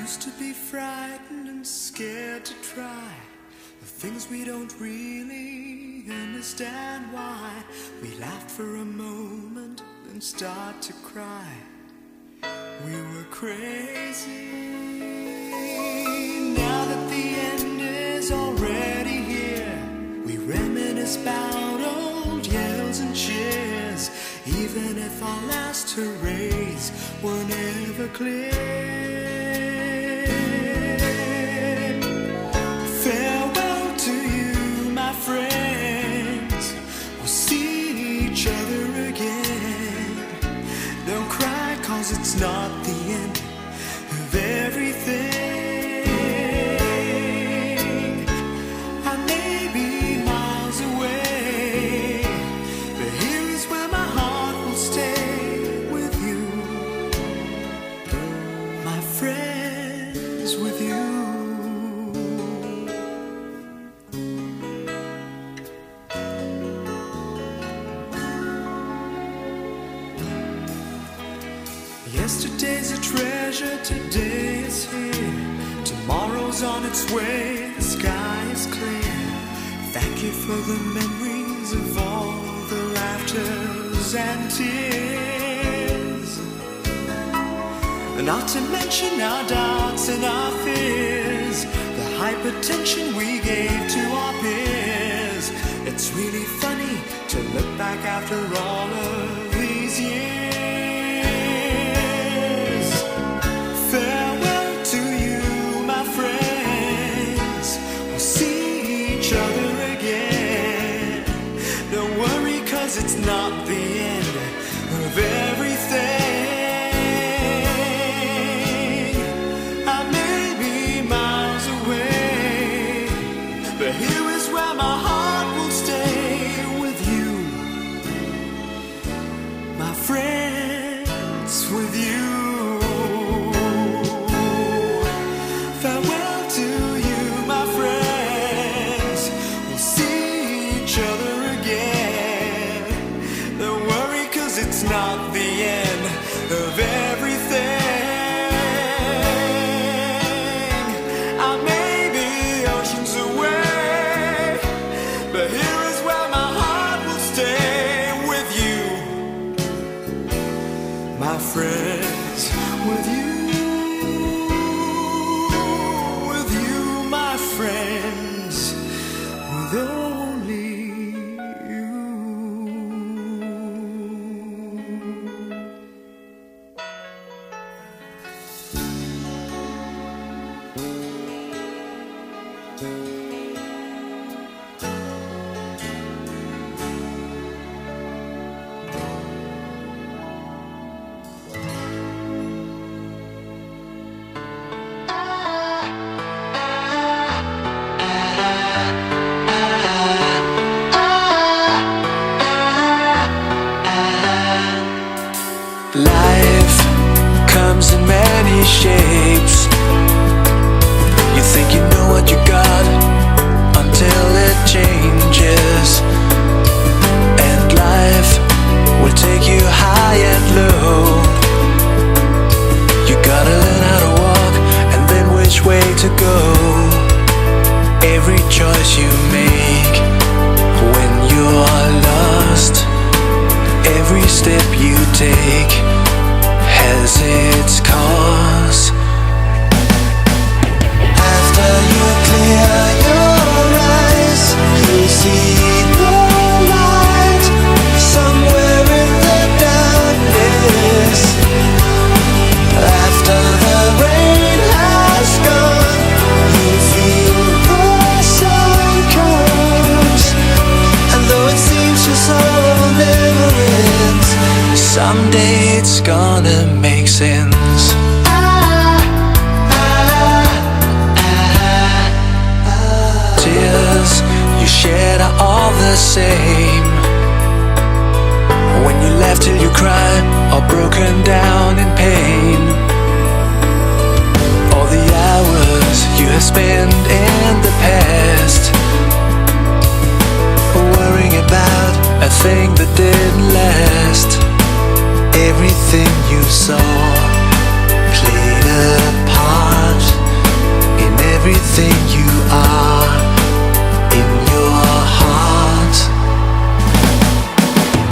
Used to be frightened and scared to try the things we don't really understand why. We laughed for a moment, then start to cry. We were crazy. Now that the end is already here, we reminisce about old yells and cheers, even if our last hurrays were never clear. Farewell to you, my friends. We'll see each other again. Don't cry, 'cause it's not the end of everything. I may be miles away, but here is where my heart will stay with you, my friends, with you. Yesterday's a treasure, today is here. Tomorrow's on its way, the sky is clear. Thank you for the memories of all the laughters and tears. Not to mention our doubts and our fears, the hypertension we gave to our peers. It's really funny to look back after all of these years. Farewell to you, my friends. We'll see each other again. Don't worry, 'cause it's not the end of everything. I may be miles away, but here is where my heart will stay with you, my friends, with you. Farewell to you, my friends. We'll see each other again. Don't worry, 'cause it's not the end of everything. I may be oceans away, but here is where my heart will stay with you, my friends, with you. Friends, with only you. Life comes in many shapes. You think you know what you got until it changes. And life will take you high and low. You gotta learn how to walk and then which way to go. Every choice you make when you're lost, every step you take has its cause. After you clear your eyes, you see the light somewhere in the darkness. After the rain has gone, you feel the sun comes. And though it seems your soul never ends, someday it's gonna make sense. Tears you shed are all the same. When you laugh till you cry, or broken down in pain. All the hours you have spent in the past, worrying about a thing that didn't last. Everything you saw played a part. are.